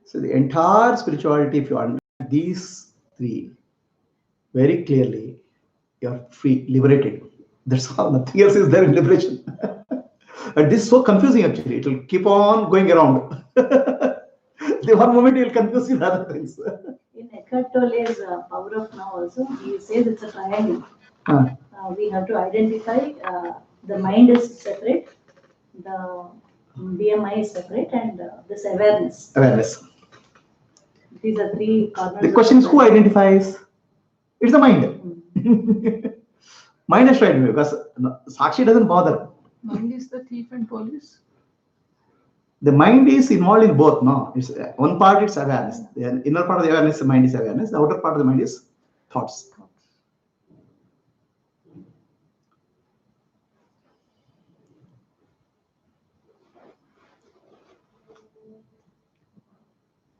So the entire spirituality, if you understand these three very clearly, you are free, liberated. That's all. Nothing else is there in liberation. And this is so confusing actually. It will keep on going around. The one moment you will confuse with other things. In Eckhart Tolle's Power of Now also, he says it's a triangle. We have to identify the mind is separate, the BMI is separate, and this awareness. Awareness. These are three corners. The question is who identifies? It's the mind. Mind is right because Sakshi doesn't bother. Mind is the thief and police. The mind is involved in both. No, it's one part it's awareness. The inner part of the awareness, the mind is awareness. The outer part of the mind is thoughts.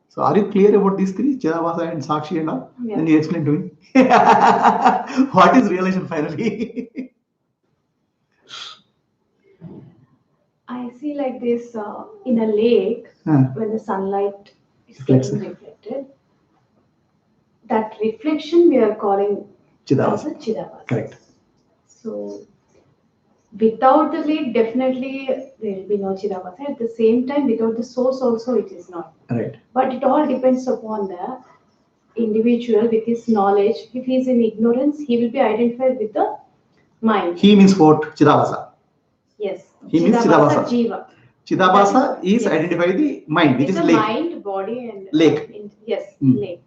So are you clear about these three, Chidabhasa and Sakshi and all? Yeah. Then you explain to me. What is realization finally? I see like this in a lake when the sunlight is getting reflected. That reflection we are calling as a Chidabhasa. Correct. So without the lake, definitely there will be no Chidabhasa. At the same time, without the source also it is not. Right. But it all depends upon the individual with his knowledge. If he is in ignorance, he will be identified with the mind. He means what? Chidabhasa. Yes. He means Chidabhasa. Jiva. Chidabhasa is identify the mind, which is the lake. Mind, body, and lake. Yes, lake.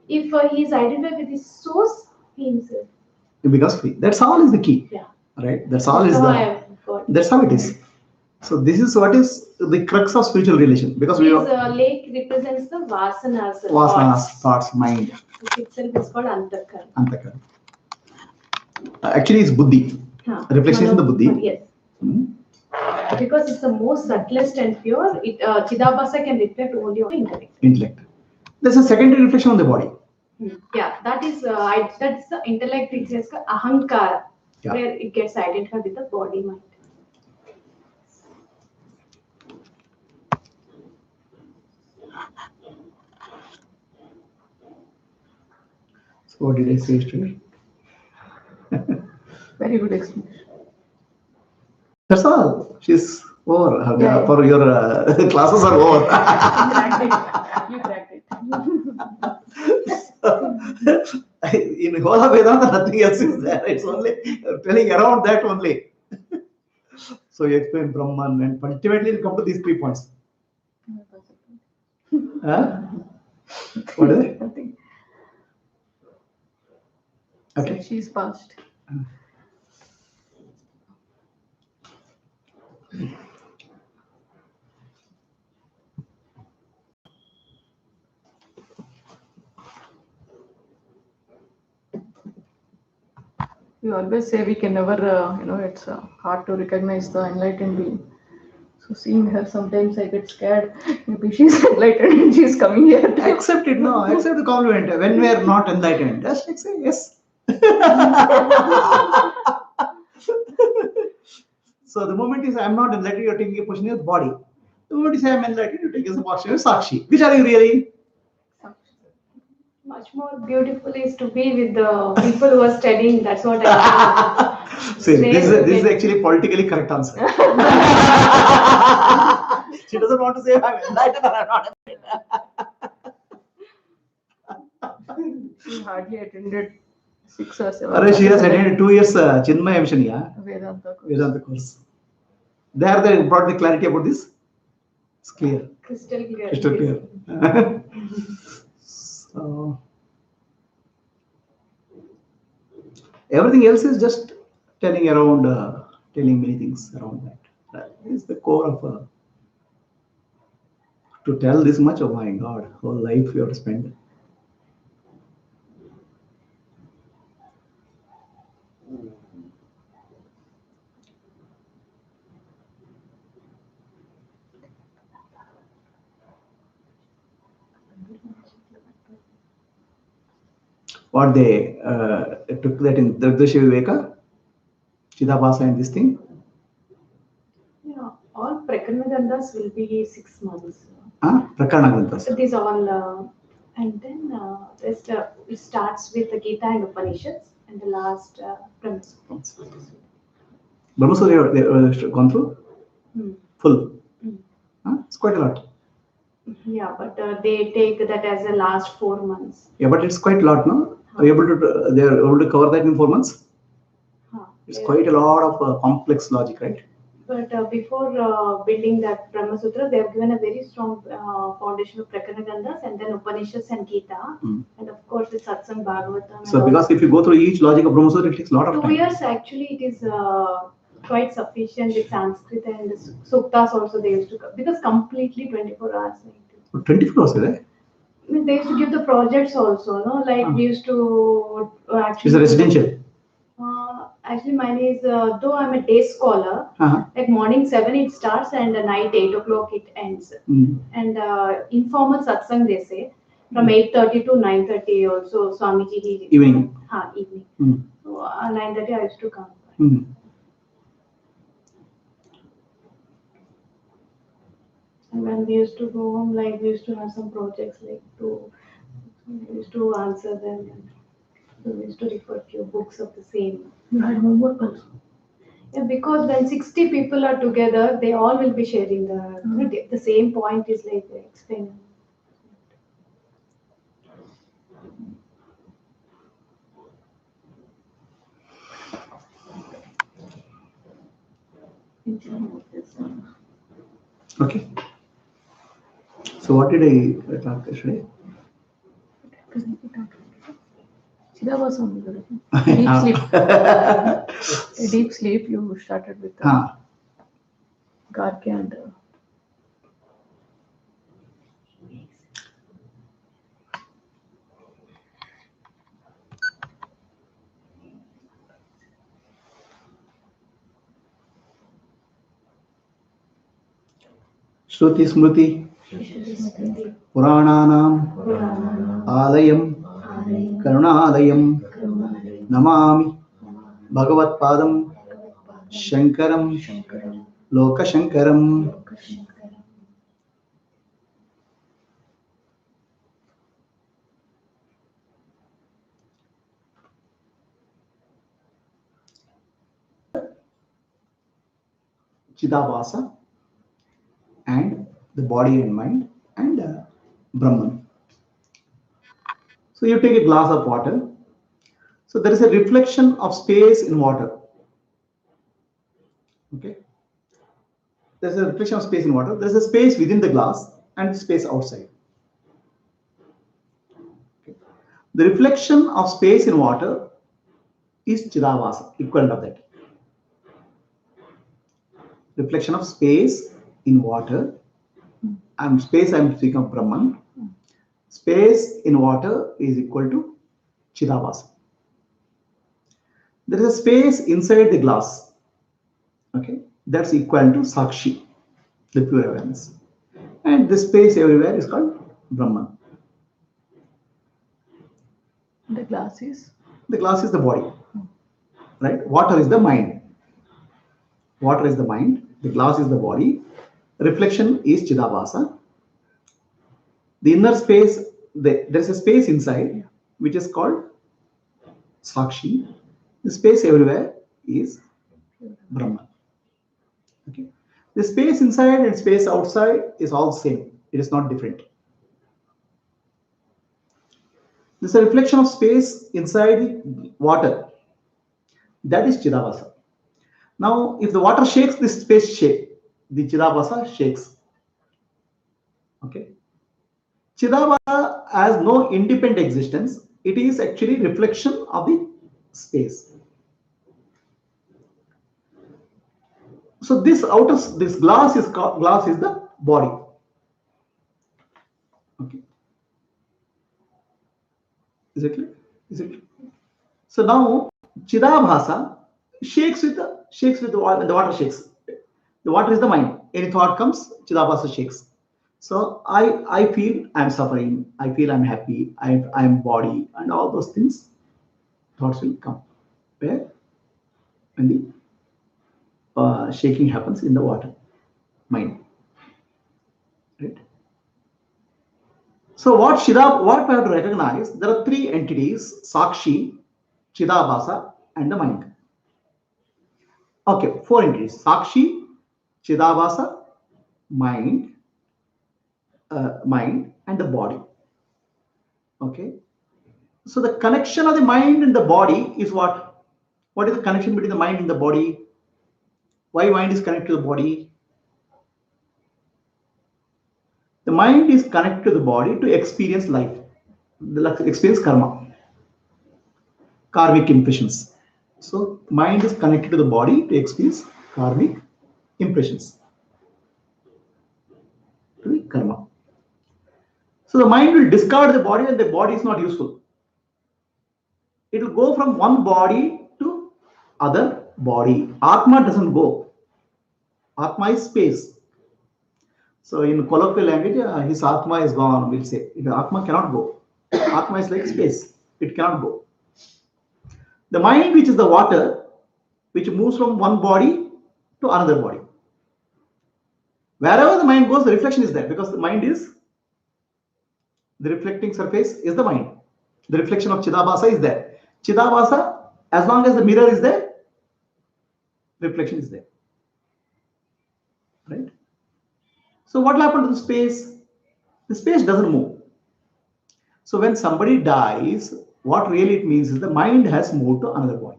If he is identified with his source, he himself. It becomes free. That's all is the key. Yeah. Right. That's all is the. That's how it is. So this is what is the crux of spiritual relation because this lake represents the vasanas. Vasanas, thoughts, mind. Which itself is called antakara. Antakara. Actually, it's buddhi. Reflection is the buddhi. Yes. Because it's the most subtlest and pure. Chidabhasa can reflect only on intellect. Intellect. There's a secondary reflection on the body. Yeah, that's the intellect. It says ahankara, where it gets identified with the body mind. So what did I say yesterday? Very good explanation. That's all. She's over. For your classes are over. You cracked it. In whole of Vedanta, nothing else is there. It's only telling around that only. So you explain Brahman and ultimately you come to these 3 points. What is it? Nothing. Okay. So she's passed. We always say we can never, it's hard to recognize the enlightened being. So seeing her, sometimes I get scared. Maybe she's enlightened and she's coming here. Accept it, no. Accept the compliment. When we are not enlightened, just like say yes. So the moment you say I'm not enlightened, you're taking a position of body. The moment you say I'm enlightened, you take a position of Sakshi. Which are you really? Much more beautiful is to be with the people who are studying. That's what I See, this is actually politically correct answer. She doesn't want to say I'm enlightened or I'm not enlightened. She hardly attended 6 or 7. She has attended 2 years Chinmaya Mishaniya Vedanta course. There they brought the clarity about this. It's clear. crystal clear. Crystal clear. So everything else is just telling around, telling many things around that. That is the core of. To tell this much, oh my God, whole life you have to spend. What they took that in Dridasha Viveka, Chidabhasa and this thing. Yeah, all Prakarmadandas will be 6 months. Prakarana Granthas. So these all, and then rest, it starts with the Gita and Upanishads, and the last premise. Brahma Surya they gone through full. It's quite a lot. Yeah, but they take that as the last 4 months. Yeah, but it's quite a lot, no? Are you able to? They are able to cover that in 4 months. It's quite a lot of complex logic, right? But before building that Brahma Sutra, they have given a very strong foundation of Prakarana Granthas and then Upanishads and Gita, and of course the Satsang Bhagavatam. So, because if you go through each logic of Brahma Sutra, it takes a lot of 2 time. years actually, it is quite sufficient with Sanskrit and the Suktas also they used to because completely 24 hours. 24 hours, right? I mean, they used to give the projects also, no? Like we used to actually. It's a residential. Actually, mine is though I'm a day scholar. Like morning 7 it starts and night 8 o'clock it ends. And informal satsang they say from 8:30 to 9:30 also Swamiji he. Evening. Evening. So 9:30 I used to come. And when we used to go home, like we used to have some projects like we used to answer them and we used to refer to books of the same. You had homework also. Yeah, because when 60 people are together, they all will be sharing the same point is like explaining. Okay. So what did I talk yesterday? Chidabhasa only, deep sleep. A deep sleep. You started with Garke and. Shruti Smriti Purananam Alayam Karunalayam Namami Bhagavat Padam Shankaram Loka Shankaram. Chidabhasa and the body and mind and Brahman. So you take a glass of water. So there is a reflection of space in water. Okay. There is a reflection of space in water. There is a space within the glass and space outside. Okay. The reflection of space in water is Chidabhasa, equivalent of that. Reflection of space in water. And space I am speaking of Brahman. Space in water is equal to Chidabhasa. There is a space inside the glass. Okay, that's equal to Sakshi, the pure awareness. And the space everywhere is called Brahman. The glass is? The glass is the body. Right? Water is the mind. Water is the mind. The glass is the body. Reflection is Chidabhasa. The inner space, there is a space inside which is called Sakshi. The space everywhere is Brahman. Okay. The space inside and space outside is all same. It is not different. This is a reflection of space inside water. That is Chidabhasa. Now, if the water shakes, this space shakes. The Chidabhasa shakes. Okay. Chidabhasa has no independent existence. It is actually reflection of the space. So this glass is the body. Okay. Is it clear? Is it clear? So now Chidabhasa shakes with the water. The water shakes. The water is the mind. Any thought comes, Chidabhasa shakes. So I feel I'm suffering. I feel I'm happy. I'm body and all those things. Thoughts will come. Where? When the shaking happens in the water, mind. Right? So what we have to recognize, there are three entities: Sakshi, Chidabhasa, and the mind. Okay, four entities: Sakshi, Chidabhasa, mind, and the body. Okay. So the connection of the mind and the body is what? What is the connection between the mind and the body? Why mind is connected to the body? The mind is connected to the body to experience life, experience karma, karmic impressions. So mind is connected to the body to experience karmic impressions, to the karma. So the mind will discard the body and the body is not useful. It will go from one body to other body. Atma doesn't go. Atma is space. So in colloquial language, his Atma is gone, we'll say. Atma cannot go. Atma is like space. It cannot go. The mind, which is the water, which moves from one body to another body. Wherever the mind goes, the reflection is there, because the mind is, the reflecting surface is the mind. The reflection of Chidabhasa is there. Chidabhasa, as long as the mirror is there, reflection is there. Right? So what will happen to the space? The space doesn't move. So when somebody dies, what really it means is the mind has moved to another body.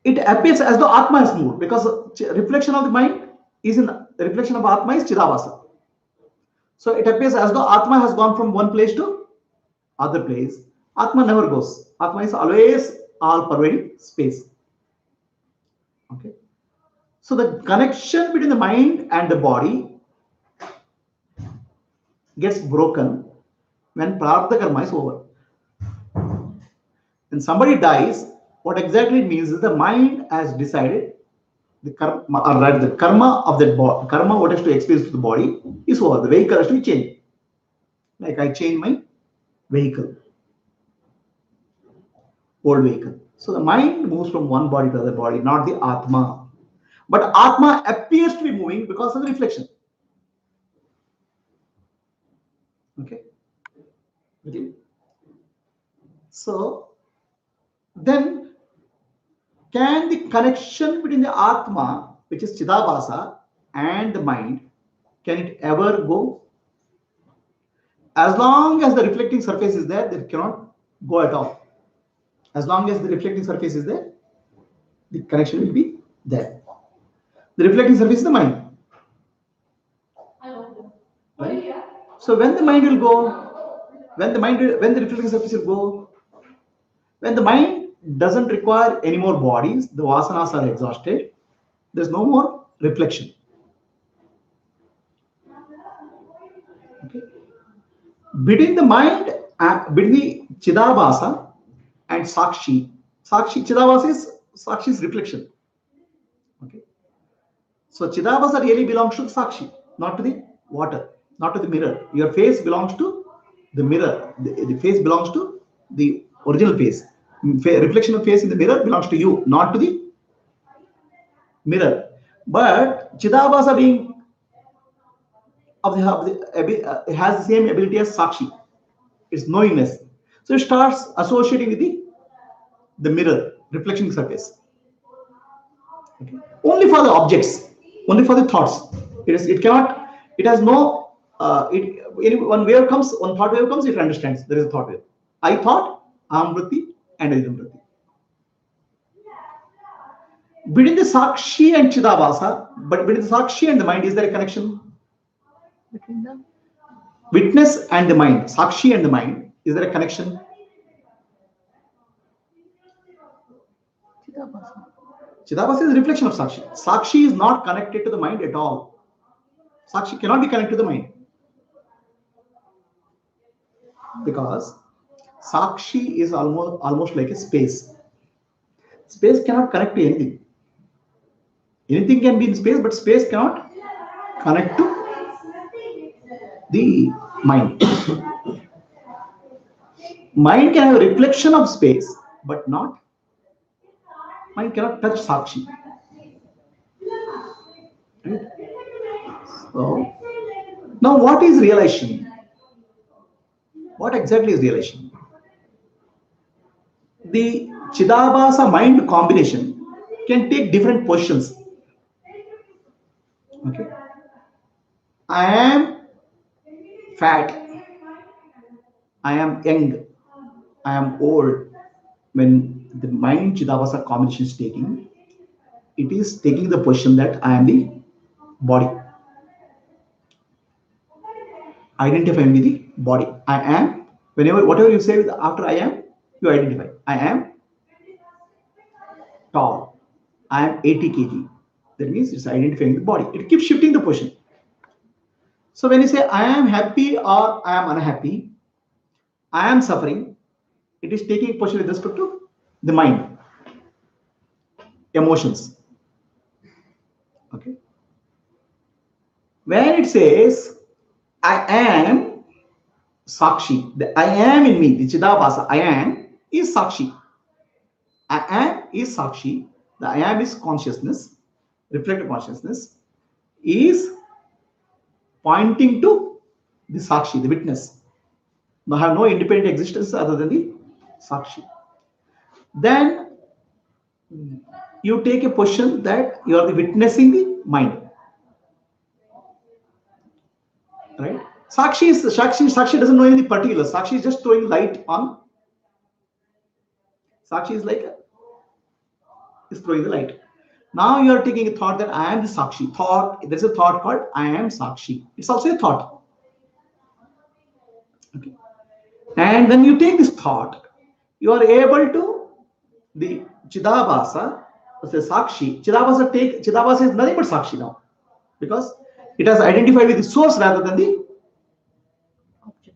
It appears as though Atma has moved, because reflection of the mind is in the reflection of Atma is Chidabhasa. So it appears as though Atma has gone from one place to other place. Atma never goes. Atma is always all-pervading space. Okay. So the connection between the mind and the body gets broken when prarabdha karma is over. When somebody dies, what exactly it means is the mind has decided the karma, or rather the karma of that body, karma what has to experience to the body is over. The vehicle has to be changed. Like I change my vehicle, old vehicle. So the mind moves from one body to other body, not the Atma. But Atma appears to be moving because of the reflection. Okay. So then, can the connection between the Atma, which is Chidabhasa, and the mind, can it ever go? As long as the reflecting surface is there, it cannot go at all. As long as the reflecting surface is there, the connection will be there. The reflecting surface is the mind. Right? So when the mind will go, when the reflecting surface will go, when the mind doesn't require any more bodies, the vasanas are exhausted, there's no more reflection. Okay. Between the mind, between the Chidabhasa and Sakshi, Sakshi is reflection. Okay. So Chidabhasa really belongs to Sakshi, not to the water, not to the mirror. Your face belongs to the mirror. The face belongs to the original face. Reflection of face in the mirror belongs to you, not to the mirror. But Chidabhasa being has the same ability as Sakshi. It's knowingness. So it starts associating with the mirror, reflection surface. Okay. Only for the objects, only for the thoughts. It cannot, it has no, one wave comes, one thought wave comes, it understands there is a thought wave. I thought, Aham Vritti, and Idam Vritti. Between the Sakshi and Chidabhasa, but between the Sakshi and the mind, is there a connection? Between them? Witness and the mind, Sakshi and the mind, is there a connection? Chidabhasa. Chidabhasa is a reflection of Sakshi. Sakshi is not connected to the mind at all. Sakshi cannot be connected to the mind. Because Sakshi is almost like a space. Space cannot connect to anything. Anything can be in space, but space cannot connect to the mind. Mind can have a reflection of space, but not. Mind cannot touch Sakshi. Right? So, Now, what is realization? What exactly is realization? The Chidabhasa mind combination can take different positions. Okay. I am fat. I am young. I am old. When the mind Chidabhasa combination is taking, it is taking the position that I am the body. Identifying with the body. I am, whenever, whatever you say after I am, you identify. I am tall. I am 80 kg. That means it's identifying the body. It keeps shifting the position. So when you say I am happy or I am unhappy, I am suffering, it is taking position with respect to the mind, emotions. Okay. When it says I am Sakshi, the I am in me, the Chidabhasa, I am is Sakshi. I am is Sakshi. The I am is consciousness, reflective consciousness, is pointing to the Sakshi, the witness. Now have no independent existence other than the Sakshi. Then you take a position that you are the witnessing the mind. Right? Sakshi doesn't know any particular. Sakshi is just throwing light on. Sakshi is like is throwing the light. Now you are taking a thought that I am the Sakshi. Thought, there's a thought called I am Sakshi. It's also a thought. Okay. And when you take this thought, you are able to the Chidabhasa, the Sakshi. Chidabhasa is nothing but Sakshi now. Because it has identified with the source rather than the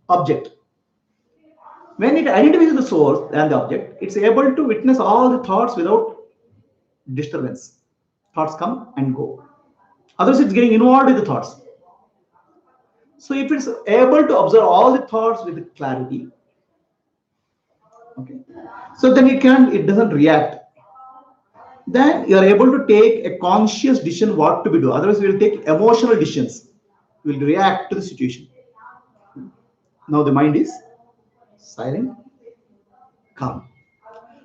object. When it identifies with the source and the object, it's able to witness all the thoughts without disturbance. Thoughts come and go. Otherwise, it's getting involved with the thoughts. So if it's able to observe all the thoughts with clarity, okay, so then it doesn't react. Then you are able to take a conscious decision what to be do. Otherwise, we will take emotional decisions. We will react to the situation. Now the mind is silent, calm.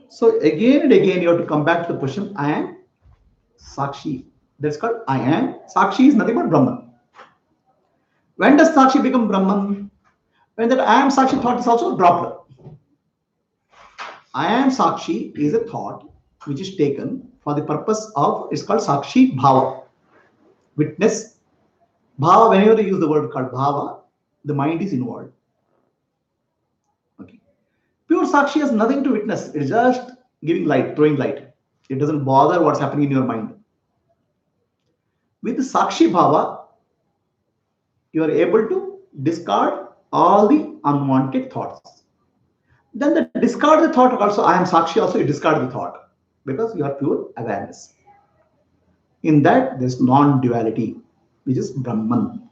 So again and again, you have to come back to the question, I am Sakshi. That's called I am. Sakshi is nothing but Brahman. When does Sakshi become Brahman? When that I am Sakshi thought is also dropped. I am Sakshi is a thought which is taken for the purpose of, it's called Sakshi Bhava. Witness. Bhava, whenever you use the word called Bhava, the mind is involved. Okay. Pure Sakshi has nothing to witness. It's just giving light, throwing light. It doesn't bother what's happening in your mind. With the Sakshi Bhava, you are able to discard all the unwanted thoughts. Then the discard the thought also, I am Sakshi also, you discard the thought because you are pure awareness. In that, there's non-duality, which is Brahman.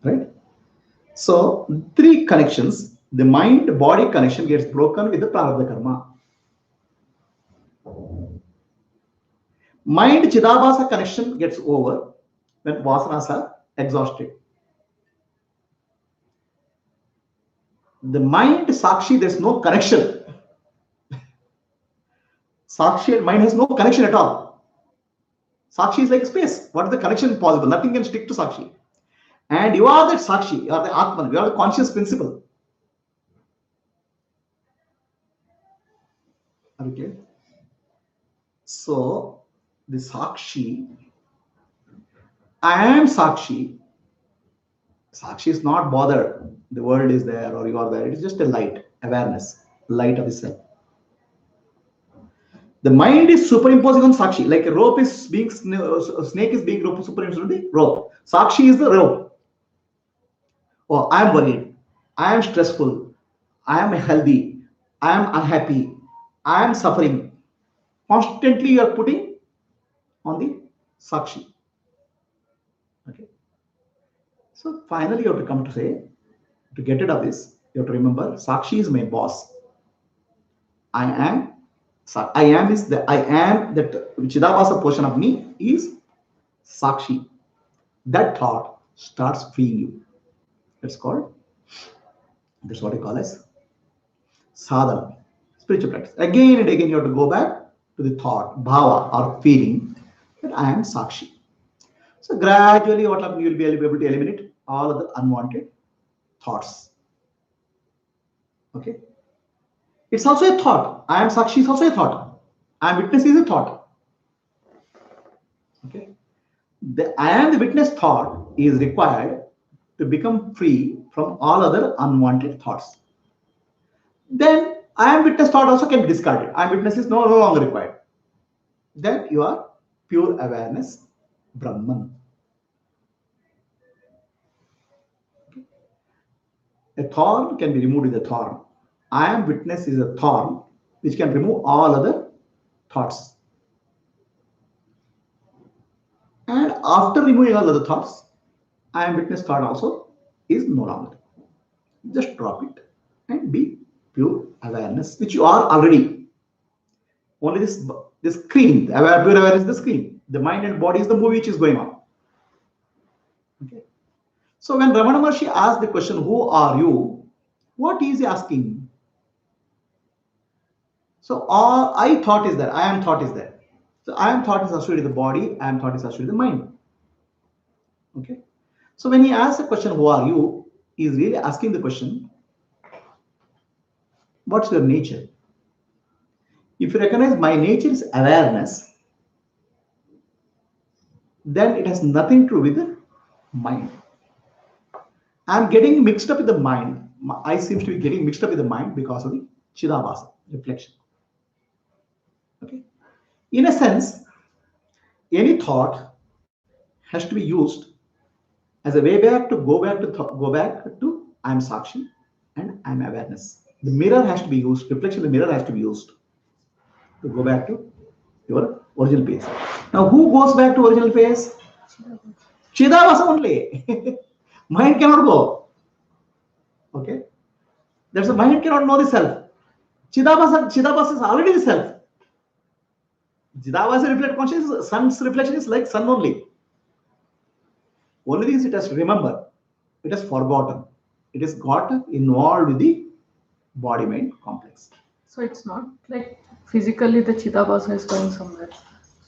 Right? So, three connections. The mind-body connection gets broken with the prarabdha karma. Mind-Chidabhasa connection gets over when vasanas are exhausted. The mind Sakshi, there's no connection. Sakshi and mind has no connection at all. Sakshi is like space. What is the connection possible? Nothing can stick to Sakshi. And you are that Sakshi, you are the Atman, you are the conscious principle. Okay. So, the Sakshi, I am Sakshi. Sakshi is not bothered. The world is there or you are there. It is just a light, awareness, light of the self. The mind is superimposing on Sakshi, like a rope is being, a snake is being superimposed on the rope. Sakshi is the rope. Oh, I am worried. I am stressful. I am healthy. I am unhappy. I am suffering. Constantly you are putting on the Sakshi. Okay. So finally you have to come to say, to get rid of this, you have to remember Sakshi is my boss. I am is the I am, that Chidabhasa portion of me is Sakshi. that thought starts freeing you. That's what I call as sadhana, spiritual practice. Again and again, you have to go back to the thought, bhava, or feeling that I am Sakshi. So gradually, what happens? You will be able to eliminate all of the unwanted thoughts. Okay. It's also a thought. I am Sakshi is also a thought. I am witness is a thought. Okay. The I am the witness thought is required to become free from all other unwanted thoughts. Then I am witness thought also can be discarded. I am witness is no longer required. Then you are pure awareness, Brahman. A thorn can be removed with a thorn. I am witness is a thorn which can remove all other thoughts. And after removing all other thoughts, I am witness thought also is no longer. Just drop it and be pure awareness, which you are already. Only this screen, pure awareness is the screen. The mind and body is the movie which is going on. Okay. So when Ramana Maharshi asked the question, who are you? What is he asking? So I thought is there, I am thought is there. So I am thought is associated with the body, I am thought is associated with the mind. Okay. So when he asks the question, who are you? He is really asking the question, what's your nature? If you recognize my nature is awareness, then it has nothing to do with the mind. I'm getting mixed up with the mind. I seem to be getting mixed up with the mind because of the Chidabhasa, reflection. Okay. In a sense, any thought has to be used as a way back to go back to I'm Sakshi and I'm awareness. The mirror has to be used, reflection of the mirror has to be used to go back to your original face. Now, who goes back to original face? Chidabhasa only. Mind cannot go. Okay? That's the mind cannot know the self. Chidabhasa is already the self. Chidabhasa reflect consciousness, sun's reflection is like sun only. Only thing is it has to remember. It has forgotten. It has got involved with the body-mind complex. So it's not like physically the Chidabhasa is going somewhere.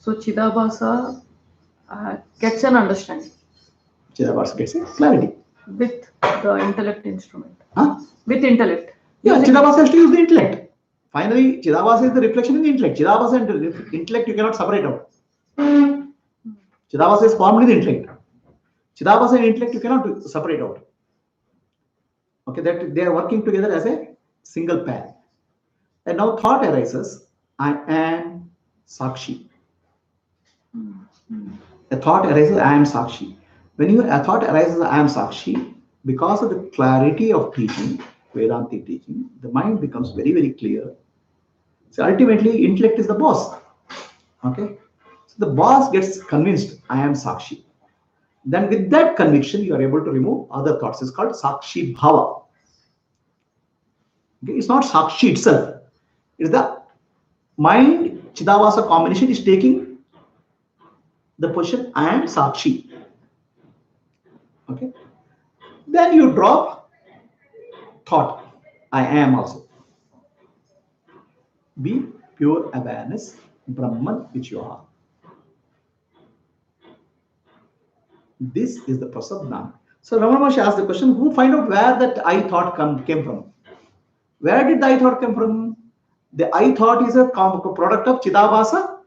So Chidabhasa gets an understanding. Chidabhasa gets a clarity. With the intellect instrument. Huh? With intellect. Yeah, Chidabhasa has to use the intellect. Finally, Chidabhasa is the reflection in the intellect. Chidabhasa and intellect you cannot separate out. Chidabhasa is formed in the intellect. Chidabhasa and intellect you cannot separate out. Okay, that they are working together as a single pair. And now thought arises, I am Sakshi. A thought arises, I am Sakshi. When a thought arises, I am Sakshi, because of the clarity of teaching, Vedantic teaching, the mind becomes very, very clear. So ultimately, intellect is the boss. Okay? So the boss gets convinced, I am Sakshi. Then with that conviction, you are able to remove other thoughts. It's called Sakshi Bhava. Okay? It's not Sakshi itself. It's the mind Chidabhasa combination is taking the position I am Sakshi. Okay. Then you drop thought. I am also. Be pure awareness, Brahman, which you are. This is the prasadna. So Ramana Maharshi asked the question, who find out where that I thought came from? Where did the I thought come from? The I thought is a product of Chidabhasa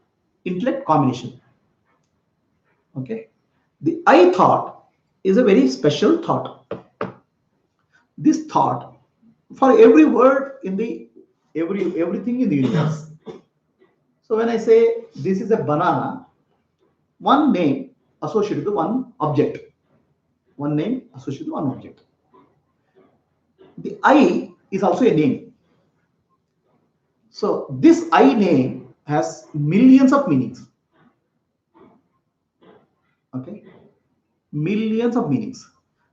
intellect combination. Okay. The I thought is a very special thought. This thought, for every word in the everything in the universe. So when I say this is a banana, one name associated with one object. One name associated with one object. The I is also a name. So this I name has millions of meanings. Okay, millions of meanings.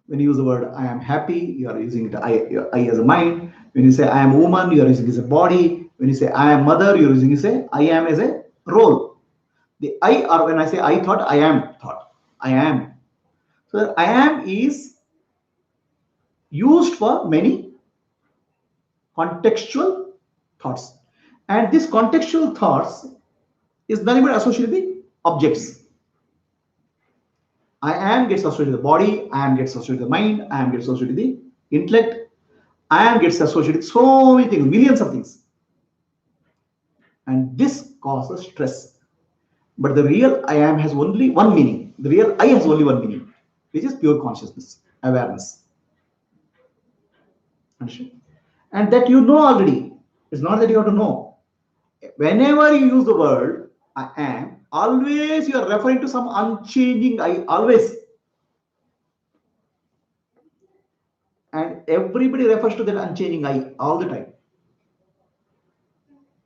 When you use the word I am happy, you are using the I as a mind. When you say I am woman, you are using it as a body. When you say I am mother, you are using it as I am as a role. The I, or when I say I thought, I am thought. I am. So I am is used for many contextual thoughts. And this contextual thoughts is nothing but associated with the objects. I am gets associated with the body, I am gets associated with the mind, I am gets associated with the intellect, I am gets associated with so many things, millions of things. And this causes stress. But the real I am has only one meaning. The real I has only one meaning, which is pure consciousness, awareness. Understand? And that you know already. It's not that you have to know. Whenever you use the word I am, always you are referring to some unchanging I, always. And everybody refers to that unchanging I all the time.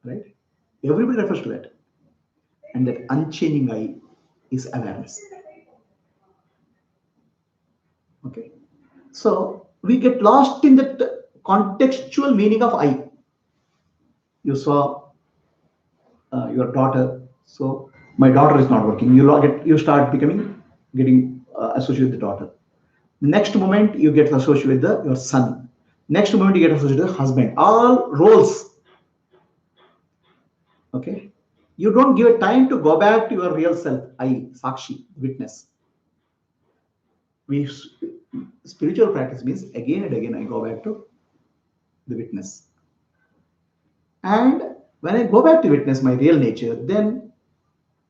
Right? Everybody refers to that. And that unchanging I is awareness. Okay. So we get lost in that contextual meaning of I. You saw your daughter. So my daughter is not working. You start getting associated with the daughter. Next moment you get associated with your son. Next moment you get associated with the husband. All roles. Okay. You don't give a time to go back to your real self. I, Sakshi, witness. Spiritual practice means again and again I go back to the witness. And when I go back to witness my real nature, then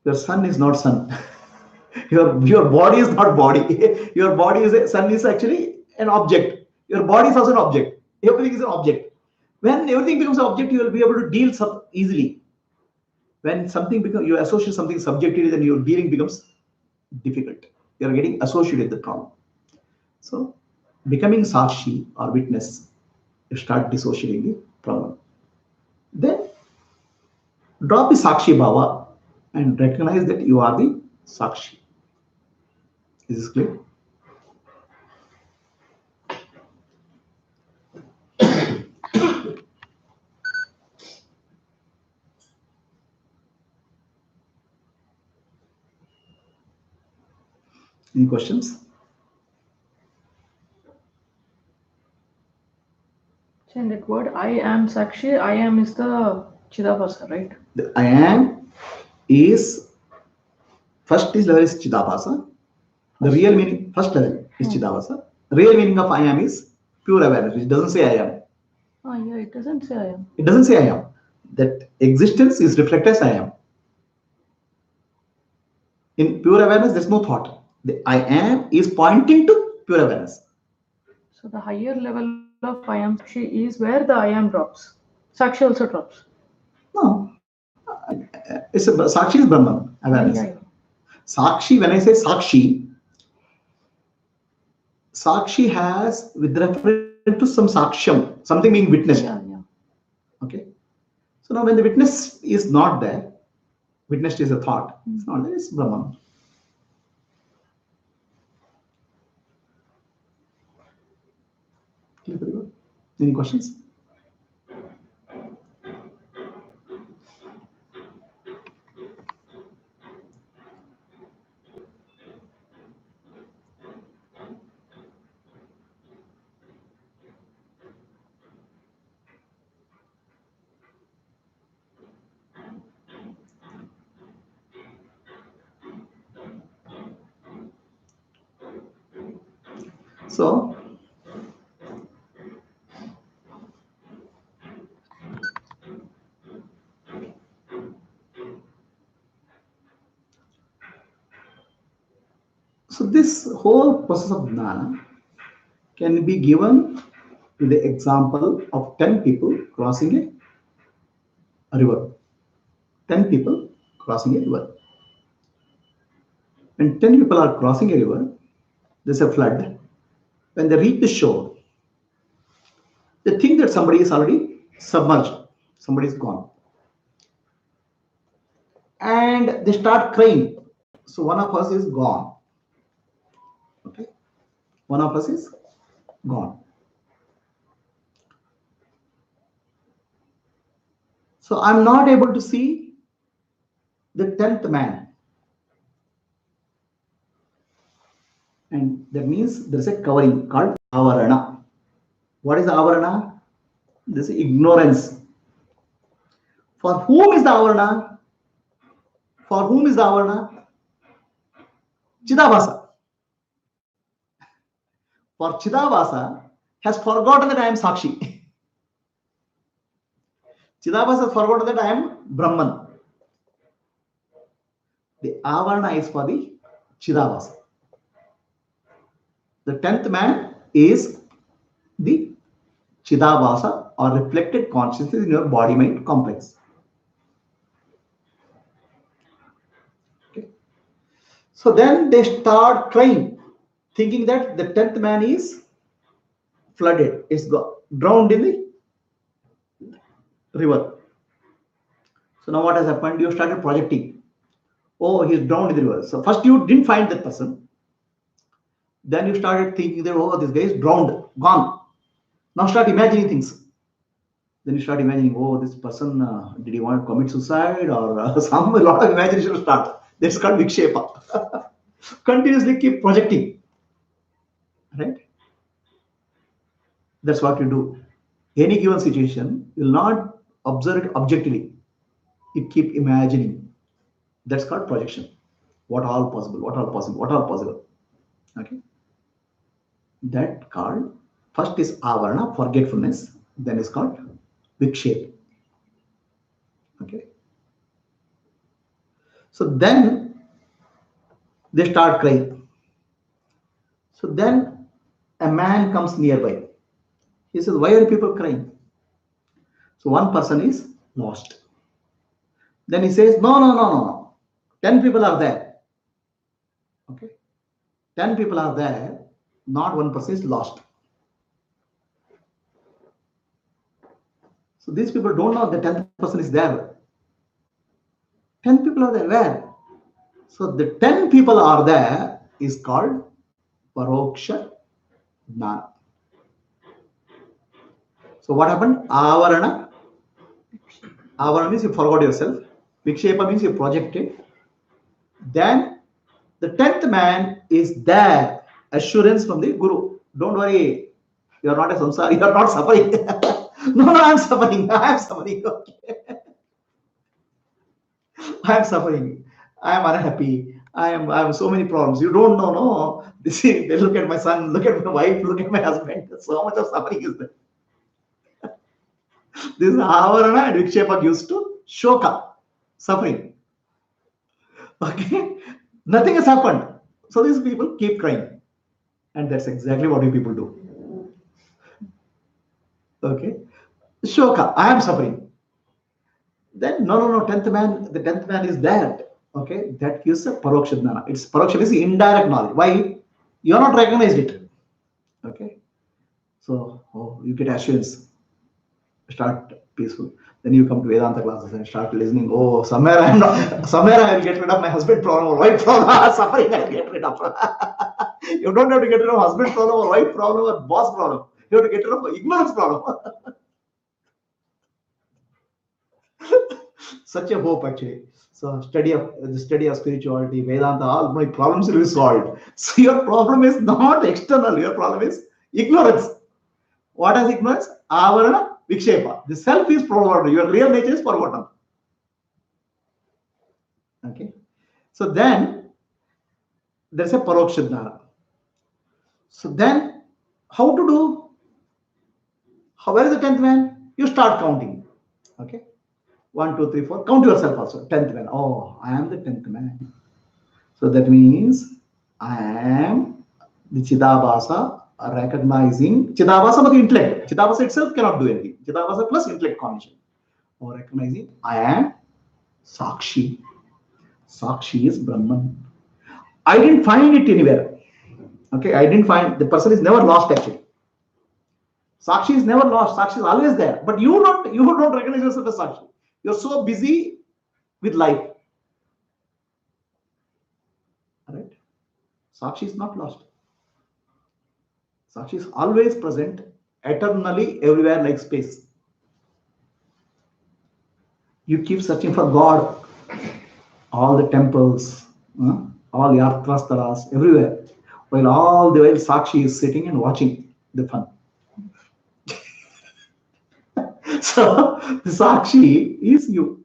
your son is not son. your body is not body. Your body is son is actually an object. Your body is also an object. Everything is an object. When everything becomes an object, you will be able to deal easily. When something becomes, you associate something subjectively, then your dealing becomes difficult. You are getting associated with the problem. So, becoming sakshi or witness, you start dissociating the problem. Then, drop the sakshi bhava and recognize that you are the sakshi. Is this clear? Any questions? And that word I am Sakshi, I am is the Chidabhasa, right? The I am is first is level is Chidabhasa. The real meaning, first level is Chidabhasa. Real meaning of I am is pure awareness, which doesn't say I am. Oh, yeah, it doesn't say I am. It doesn't say I am. That existence is reflected as I am. In pure awareness, there's no thought. The I am is pointing to pure awareness. So the higher level of I am Sakshi is where the I am drops. Sakshi also drops. No. It's Sakshi is Brahman, awareness. Yeah. Sakshi, when I say Sakshi, Sakshi has, with reference to some Saksham, something being witnessed. Yeah. Okay. So now when the witness is not there, witnessed is a thought, it's not there, it's Brahman. Okay, very good. Any questions? So, this whole process of jnana can be given to the example of 10 people crossing a river. 10 people crossing a river. When 10 people are crossing a river, there's a flood. When they reach the shore, they think that somebody is already submerged, somebody is gone. And they start crying. So one of us is gone. Okay? One of us is gone. So I'm not able to see the 10th man. And that means there is a covering called avarana. What is the avarana? This is ignorance. For whom is the avarana? For whom is the avarana? Chidabhasa. For Chidabhasa has forgotten that I am Sakshi. Chidabhasa has forgotten that I am Brahman. The avarana is for the Chidabhasa. The 10th man is the Chidabhasa or reflected consciousness in your body-mind complex. Okay. So then they start crying, thinking that the 10th man is flooded, is drowned in the river. So now what has happened? You started projecting. Oh, he's drowned in the river. So first you didn't find that person. Then you started thinking that, oh, this guy is drowned, gone. Now start imagining things. Then you start imagining, oh, this person, did he want to commit suicide or a lot of imagination will start. That's called vikshepa. Continuously keep projecting. Right? That's what you do. Any given situation, you will not observe it objectively. You keep imagining. That's called projection. What all possible, what all possible, what all possible. Okay? That called, first is avarana, forgetfulness. Then is called vikshepa. Okay? So then they start crying. So then a man comes nearby. He says, why are people crying? So one person is lost. Then he says, no. 10 people are there. Okay. 10 people are there. Not one person is lost. So these people don't know the 10th person is there. 10 people are there. Where? So the 10 people are there is called Paroksha Jnana. So what happened? Avarana. Avarana means you forgot yourself. Vikshepa means you projected. Then the 10th man is there. Assurance from the Guru. Don't worry. You are not a samsara. You are not suffering. No, I am suffering. I am suffering. Okay. I am suffering. I am unhappy. I have so many problems. You don't know, no. They look at my son, look at my wife, look at my husband. So much of suffering is there. This is avarana and vikshepa gives to shoka, suffering. Okay, nothing has happened. So these people keep crying, and that's exactly what you people do. Okay, shoka, I am suffering. Then no, 10th man, the 10th man is there. Okay, that gives a paroksha jnana. It's paroksha is indirect knowledge. Why? You are not recognized it. Okay, so you get assurance. Start peaceful. Then you come to Vedanta classes and start listening. Oh, somewhere I will get rid of my husband problem or wife problem. Suffering I will get rid of. You don't have to get rid of husband problem or wife problem or boss problem. You have to get rid of ignorance problem. Such a hope actually. So the study of spirituality, Vedanta, all my problems will be solved. So your problem is not external. Your problem is ignorance. What is ignorance? Avarana. Vikshepa. The self is forgotten. Your real nature is forgotten. Okay. So then there's a paroksha jnana. So then how to do? Where is the 10th man? You start counting. Okay. 1, 2, 3, 4. Count yourself also. 10th man. Oh, I am the 10th man. So that means I am the Chidabhasa recognizing Chidabhasa but the intellect. Chidabhasa itself cannot do anything. Chidabhasa plus intellect cognition. Or recognizing I am Sakshi. Sakshi is Brahman. I didn't find it anywhere. Okay, I didn't find, the person is never lost actually. Sakshi is never lost. Sakshi is always there. But you don't recognize yourself as Sakshi. You're so busy with life. Alright? Sakshi is not lost. Sakshi is always present, eternally, everywhere like space. You keep searching for God. All the temples, all the arthrastaras, everywhere. while all the while Sakshi is sitting and watching the fun. So the Sakshi is you,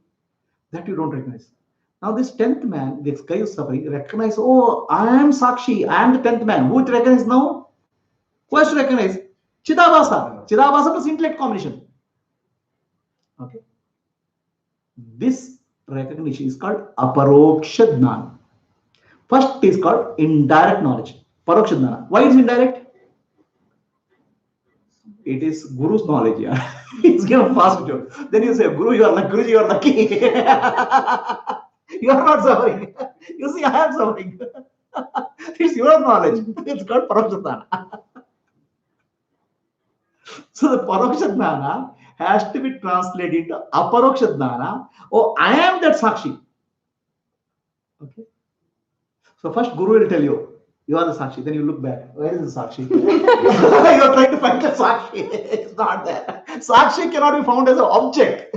that you don't recognize. Now this 10th man, this guy is suffering, recognize, oh, I am Sakshi, I am the 10th man. Who to recognize now? Who has to recognize? Chidabhasa. Chidabhasa plus intellect combination. Okay. This recognition is called aparoksha jnana. First is called indirect knowledge. Paroksha jnana. Why is indirect? It is Guru's knowledge. Yeah. It's given fast to. Then you say, Guru, you are lucky. Guruji, you are lucky. You are not suffering. You see, I am suffering. It's your knowledge. It's called paroksha jnana. So the paroksha jnana has to be translated into aparoksha jnana. Oh, I am that Sakshi. Okay. So first Guru will tell you, you are the Sakshi. Then you look back. Where is the Sakshi? You are trying to find the Sakshi. It's not there. Sakshi cannot be found as an object.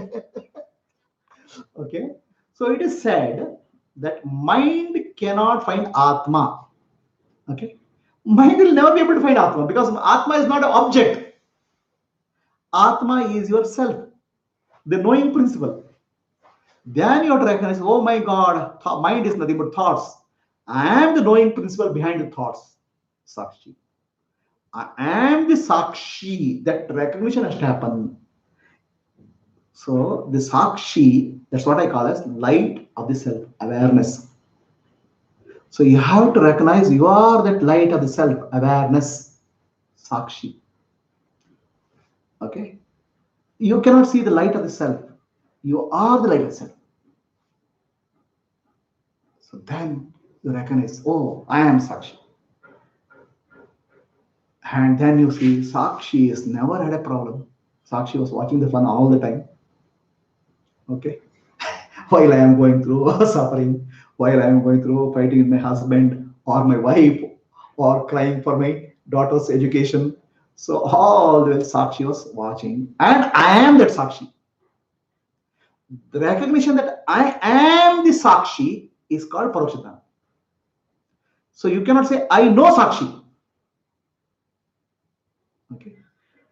Okay. So it is said that mind cannot find Atma. Okay. Mind will never be able to find Atma because Atma is not an object. Atma is yourself, the knowing principle. Then you have to recognize, oh my God, mind is nothing but thoughts. I am the knowing principle behind the thoughts. Sakshi. I am the Sakshi. That recognition has to happen. So the Sakshi, that's what I call as light of the self-awareness. So you have to recognize you are that light of the self-awareness, Sakshi. Okay? You cannot see the light of the self. You are the light of the self. So then you recognize, oh, I am Sakshi. And then you see Sakshi has never had a problem. Sakshi was watching the fun all the time. Okay? While I am going through suffering, while I am going through fighting with my husband or my wife or crying for my daughter's education. So all the way Sakshi was watching. And I am that Sakshi. The recognition that I am the Sakshi is called paroksha jnana. So you cannot say, I know Sakshi. Okay.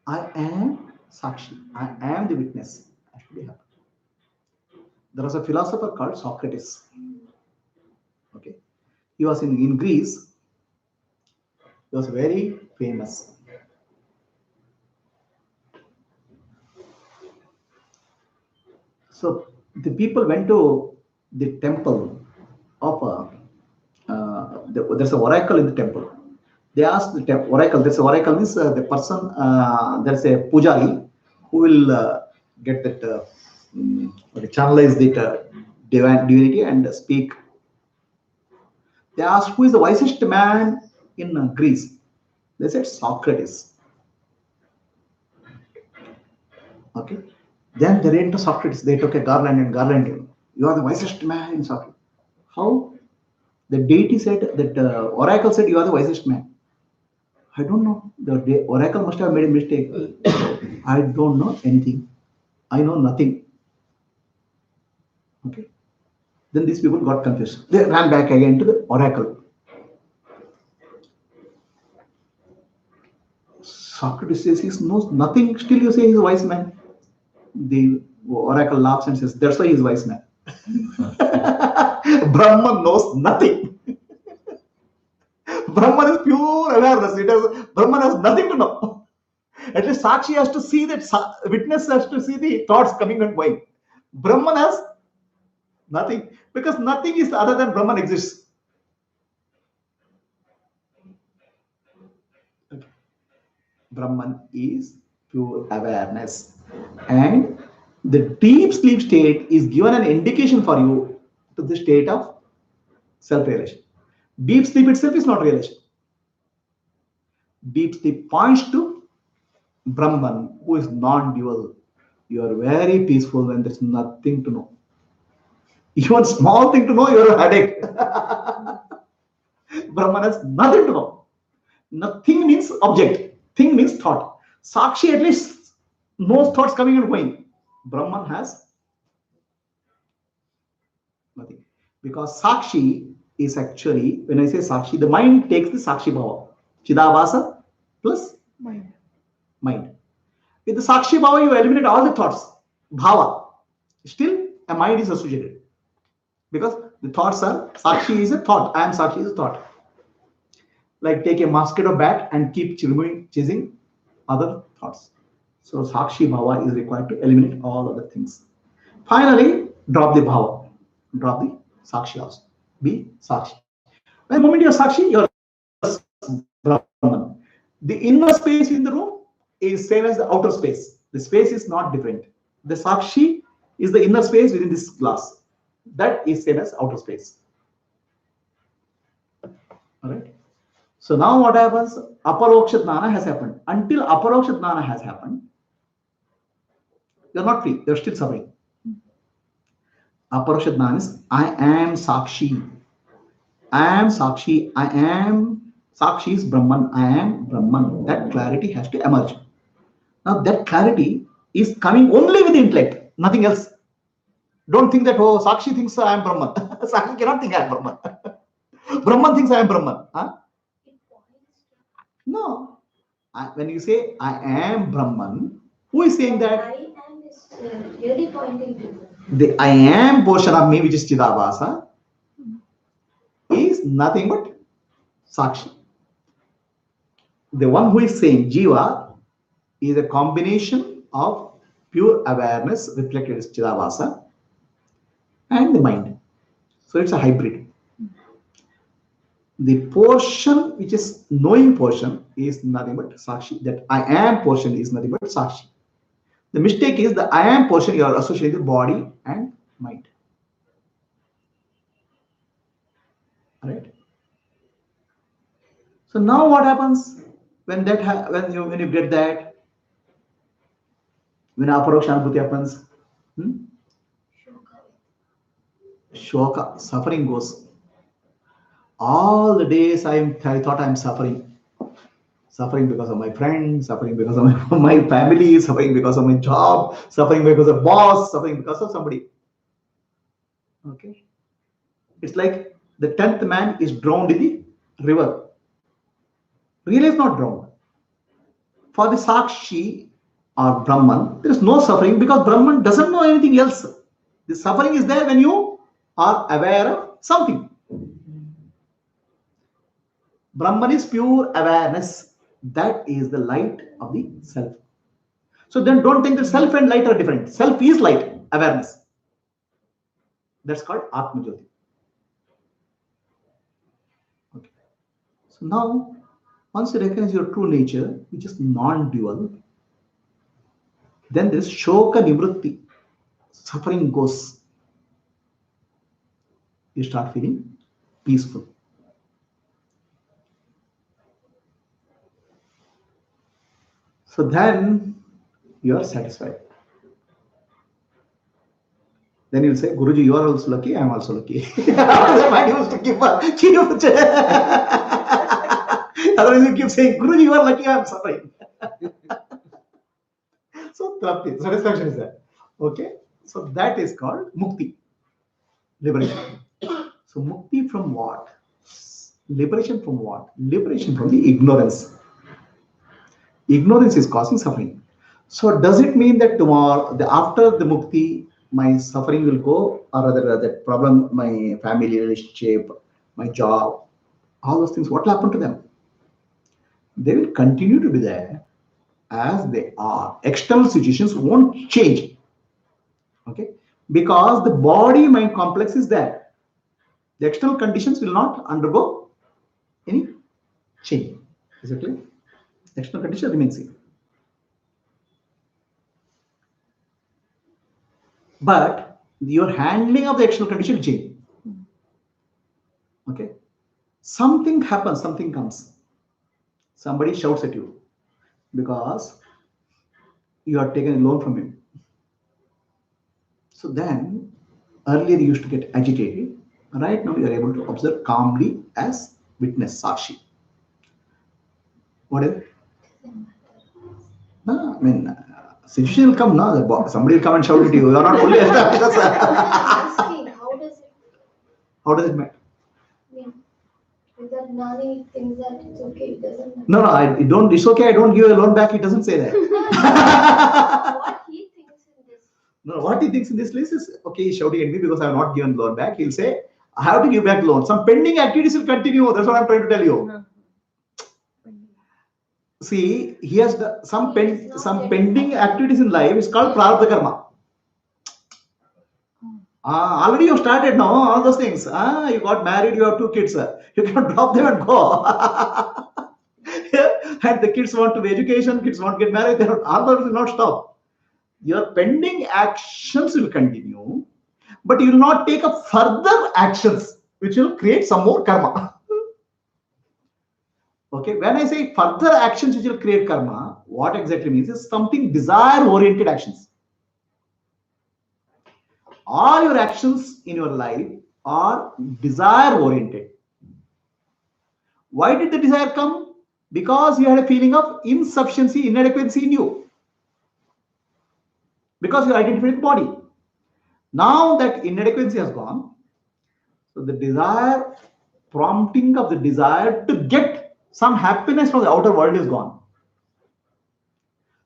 I am Sakshi. I am the witness. That should be happening. There was a philosopher called Socrates. Okay. He was in Greece. He was very famous. So the people went to the temple of there's an oracle in the temple. They asked the oracle. This oracle means the person. There's a pujari who will get that channelize the divinity and speak. They asked, who is the wisest man in Greece? They said Socrates. Okay. Then they ran to Socrates. They took a garland and garlanded him. You are the wisest man in Socrates. How? The deity said that oracle said you are the wisest man. I don't know. The oracle must have made a mistake. I don't know anything. I know nothing. Okay. Then these people got confused. They ran back again to the oracle. Socrates says he knows nothing. Still you say he's a wise man. The oracle laughs and says, that's why he's a wise man. Brahman knows nothing. Brahman is pure awareness. Brahman has nothing to know. At least Sakshi has to see that, witness has to see the thoughts coming and going. Brahman has nothing, because nothing is other than Brahman exists. Okay. Brahman is pure awareness. And the deep sleep state is given an indication for you to the state of self-realization. Deep sleep itself is not realization. Deep sleep points to Brahman, who is non-dual. You are very peaceful when there's nothing to know. Even small thing to know, you're a headache. Brahman has nothing to know. Nothing means object. Thing means thought. Sakshi at least knows thoughts coming and going. Brahman has nothing. Because Sakshi is actually, when I say Sakshi, the mind takes the Sakshi Bhava. Chidabhasa plus mind. With the Sakshi Bhava, you eliminate all the thoughts. Bhava. Still, a mind is associated. Because the thoughts are, Sakshi is a thought. I am Sakshi is a thought. Like take a mosquito bat and keep chasing other thoughts. So Sakshi Bhava is required to eliminate all other things. Finally, drop the Bhava. Drop the Sakshi also. Be Sakshi. When the moment you're Sakshi, you're Brahman. The inner space in the room is same as the outer space. The space is not different. The Sakshi is the inner space within this glass. That is same as outer space. All right. So now what happens? Aparoksha Jnana has happened. Until Aparoksha Jnana has happened, you're not free. You're still suffering. Aparoksha Jnana is I am Sakshi. I am Sakshi. I am Sakshi is Brahman. I am Brahman. That clarity has to emerge. Now that clarity is coming only with the intellect, nothing else. Don't think that, oh, Sakshi thinks I am Brahman. Sakshi cannot think I am Brahman. Brahman thinks I am Brahman. Huh? No. When you say I am Brahman, who is saying that? I am is really pointing to the I am portion of me, which is Chidabhasa, is nothing but Sakshi. The one who is saying Jiva is a combination of pure awareness reflected as Chidabhasa and the mind. So it's a hybrid. The portion which is knowing portion is nothing but Sakshi. That I am portion is nothing but Sakshi. The mistake is the I am portion you are associating the body and mind. Alright. So now what happens when that when you get that, when Aparoksha Anubhuti happens? Shoka, suffering goes. All the days I thought I am suffering. Suffering because of my friends, suffering because of my family, suffering because of my job, suffering because of boss, suffering because of somebody. Okay. It's like the 10th man is drowned in the river. Really is not drowned. For the Sakshi or Brahman, there is no suffering because Brahman doesn't know anything else. The suffering is there when you are aware of something. Brahman is pure awareness. That is the light of the self. So then don't think that self and light are different. Self is light, awareness. That's called Atma Jyoti. Okay. So now, once you recognize your true nature, which is non-dual, then there is Shoka Nivritti. Suffering goes. You start feeling peaceful. So then you are satisfied. Then you'll say, Guruji, you are also lucky, I am also lucky. Otherwise you keep saying, Guruji, you are lucky, I am suffering. So satisfaction is there. Okay. So that is called mukti. Liberation. So mukti from what? Liberation from what? Liberation from the ignorance. Ignorance is causing suffering. So does it mean that tomorrow, after the mukti, my suffering will go, or rather that problem, my family relationship, my job, all those things, what will happen to them? They will continue to be there as they are. External situations won't change. Okay? Because the body-mind complex is there. The external conditions will not undergo any change. Is it clear? The external condition remains same. But your handling of the external condition will change. Okay? Something happens, something comes. Somebody shouts at you because you are taken a loan from him. So then, earlier you used to get agitated. Right now you are able to observe calmly as witness, Sakshi. What is it? No, I mean, situation will come now. Somebody will come and shout at you. You are not only asking, how does it how does it matter? But Nani thinks that it's okay, it doesn't matter. No, don't. It's okay. I don't give a loan back. It doesn't say that. What he thinks in this. No, what he thinks in this list is okay. He's shouting at me because I have not given loan back. He'll say, I have to give back loan. Some pending activities will continue. That's what I'm trying to tell you. See, he has some pending activities in life is called prarabdha karma. Already you started now, all those things. You got married, you have 2 kids. You cannot drop them and go. And the kids want to be education, kids want to get married, all those will not stop. Your pending actions will continue, but you will not take up further actions which will create some more karma. Okay, when I say further actions which will create karma, what exactly means is something desire-oriented actions. All your actions in your life are desire-oriented. Why did the desire come? Because you had a feeling of insufficiency, inadequacy in you. Because you identified the body. Now that inadequacy has gone, so the desire, prompting of the desire to get some happiness from the outer world is gone.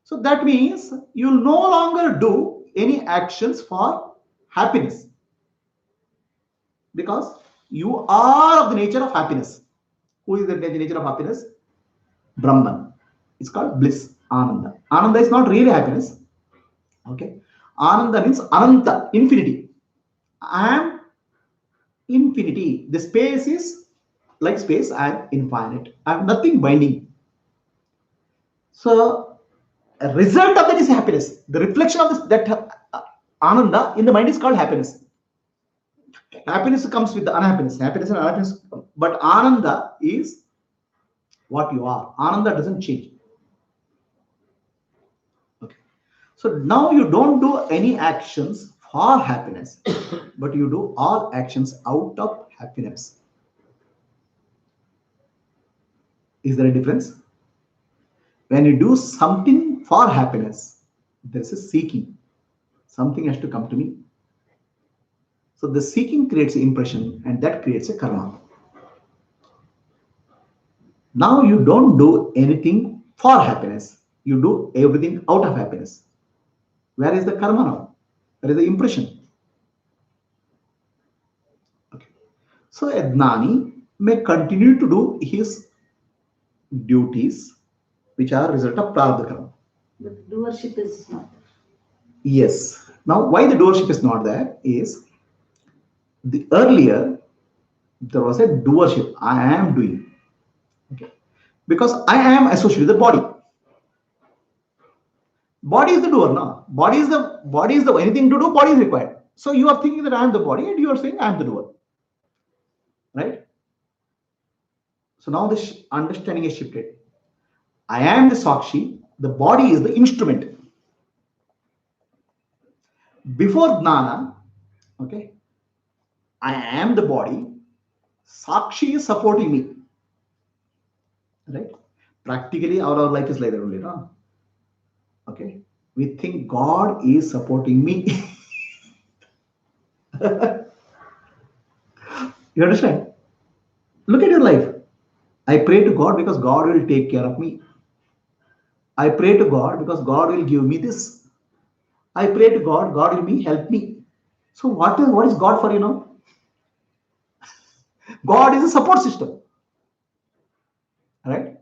So that means you will no longer do any actions for happiness. Because you are of the nature of happiness. Who is the nature of happiness? Brahman. It's called bliss, Ananda. Ananda is not really happiness. Okay. Ananda means Ananta, infinity. I am infinity. The space is like space, I am infinite. I have nothing binding. So, a result of that is happiness. The reflection of this, that Ananda in the mind is called happiness. Happiness comes with the unhappiness. Happiness and unhappiness. But Ananda is what you are. Ananda doesn't change. Okay. So now you don't do any actions for happiness, but you do all actions out of happiness. Is there a difference? When you do something for happiness, there is a seeking. Something has to come to me. So the seeking creates an impression, and that creates a karma. Now you don't do anything for happiness. You do everything out of happiness. Where is the karma now? Where is the impression? Okay. So a Gnani may continue to do his duties, which are a result of prarabdha karma. But doership is not. Yes. Now, why the doership is not there is the earlier there was a doership. I am doing. Okay. Because I am associated with the body. Body is the doer now. Body is the anything to do, body is required. So you are thinking that I am the body and you are saying I am the doer. Right? So now the understanding is shifted. I am the Sakshi, the body is the instrument. Before Gnana, okay, I am the body, Sakshi is supporting me. Right? Practically, our life is like that only, no? Okay. We think God is supporting me. You understand? Look at your life. I pray to God because God will take care of me. I pray to God because God will give me this. I pray to God, God will help me. So what is God for, you know? God is a support system. Right?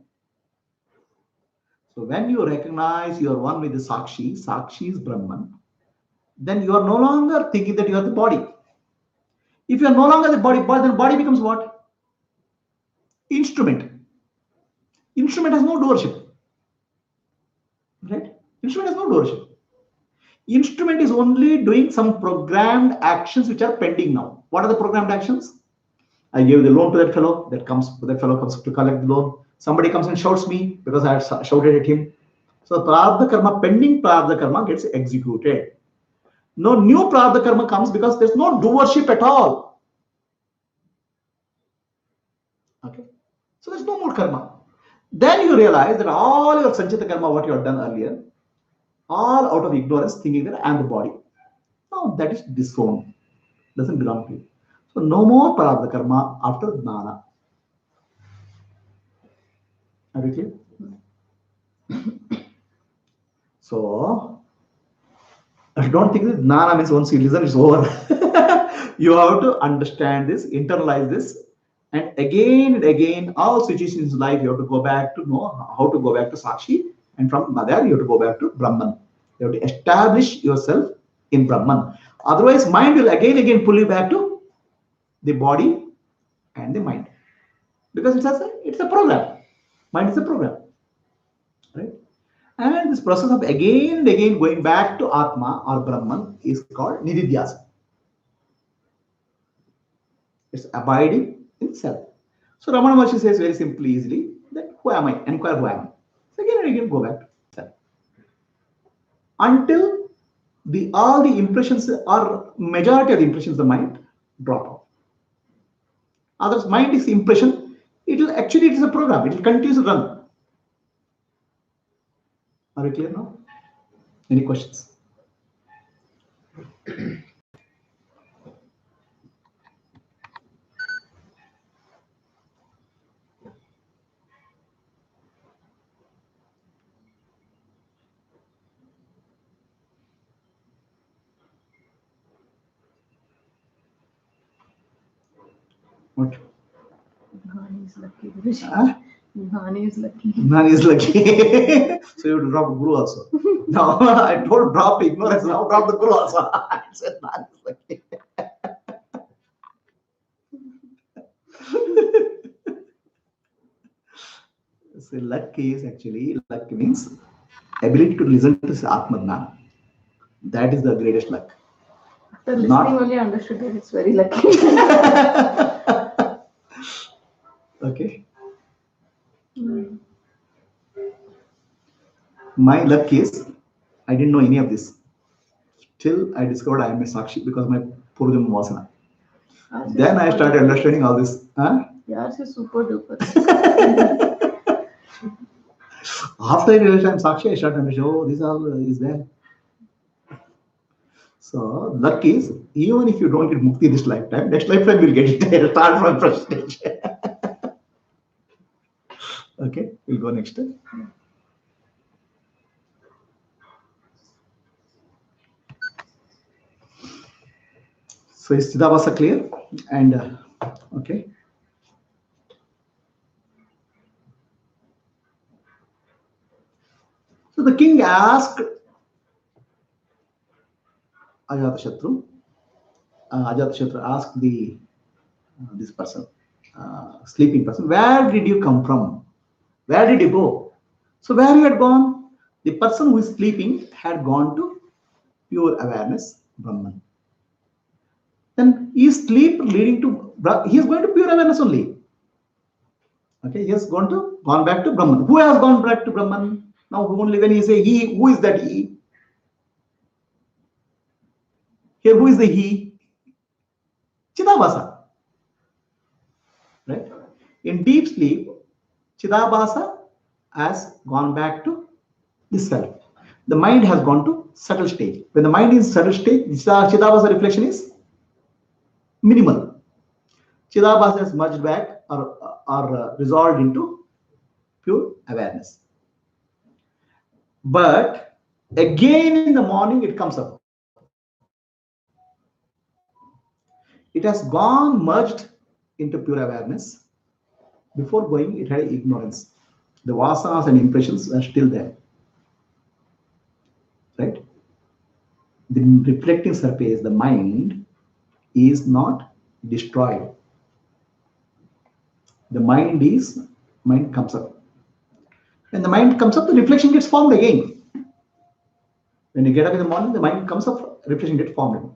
So when you recognize you are one with the Sakshi, Sakshi is Brahman, then you are no longer thinking that you are the body. If you are no longer the body, then body becomes what? Instrument. Instrument has no doership. Right? Instrument has no doership. Instrument is only doing some programmed actions which are pending now. What are the programmed actions? I gave the loan to that fellow. That fellow comes to collect the loan. Somebody comes and shouts me because I had shouted at him. So prarabdha karma, pending prarabdha karma gets executed. No new prarabdha karma comes because there's no doership at all. Okay. So there's no more karma. Then you realize that all your sanchita karma, what you have done earlier, all out of ignorance, thinking that I am the body. Now that is disowned. Doesn't belong to you. So no more prarabdha karma after Gnana. Are you clear? So, I don't think that Jnana means once you listen, it's over. You have to understand this, internalize this, and again, all situations in life, you have to go back to know how to go back to Sakshi, and from there, you have to go back to Brahman. You have to establish yourself in Brahman. Otherwise, mind will again pull you back to the body and the mind. Because it's a program. Mind is a program. Right? And this process of again and again going back to Atma or Brahman is called Nididhyasa. It's abiding in self. So Ramana Maharshi says very simply, easily, that who am I? Inquire who I am. So again and again go back to self. Until all the impressions or majority of the impressions of the mind drop off. Others mind is impression, it is a program, it will continue to run. Are you clear now? Any questions? What? Gnani is lucky. Guruji. Huh? Gnani is lucky. None is lucky. So you have to drop the Guru also. No, I told drop ignorance, now drop the Guru also. I said none is lucky. So luck means ability to listen to this Atma. That is the greatest luck. After listening only I understood that it's very lucky. Okay. My luck is I didn't know any of this till I discovered I am a Sakshi because my Purvim Vasana. Then I started understanding all this. Huh? Yours is super duper. After I realized I'm Sakshi, I started understanding, oh, this all is there. So, luck is, even if you don't get mukti this lifetime, next lifetime you'll get it. Start from first stage. Okay, we'll go next. So, is Chidabhasa clear? And, okay. So, the king asked Ajatashatru asked this person, sleeping person, where did you come from? Where did you go? So where you had gone? The person who is sleeping had gone to pure awareness, Brahman. Then is sleep leading to, he is going to pure awareness only. Okay, he has gone back to Brahman. Who has gone back to Brahman? Now only when he say he, who is that he? Here, who is the he? Chidabhasa. Right? In deep sleep, Chidabhasa has gone back to the self. The mind has gone to subtle state. When the mind is subtle state, Chidabhasa reflection is minimal. Chidabhasa has merged back or resolved into pure awareness. But again in the morning it comes up. It has gone merged into pure awareness. Before going, it had ignorance. The vasanas and impressions are still there. Right? The reflecting surface, the mind, is not destroyed. The mind comes up. When the mind comes up, the reflection gets formed again. When you get up in the morning, the mind comes up, reflection gets formed.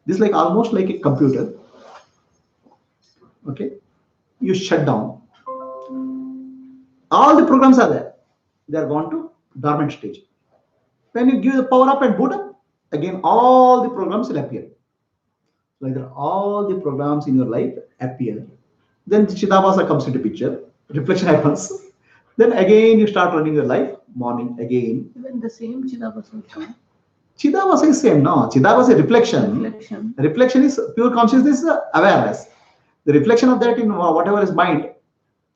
This is like almost like a computer. Okay, you shut down. All the programs are there. They are gone to dormant stage. When you give the power up and boot up, again all the programs will appear. So either all the programs in your life appear, then Chidabhasa comes into picture, reflection happens, then again you start running your life, morning again. Even the same Chidabhasa will come. Chidabhasa is same, no? Chidabhasa is reflection. Reflection is pure consciousness, awareness. The reflection of that in whatever is mind,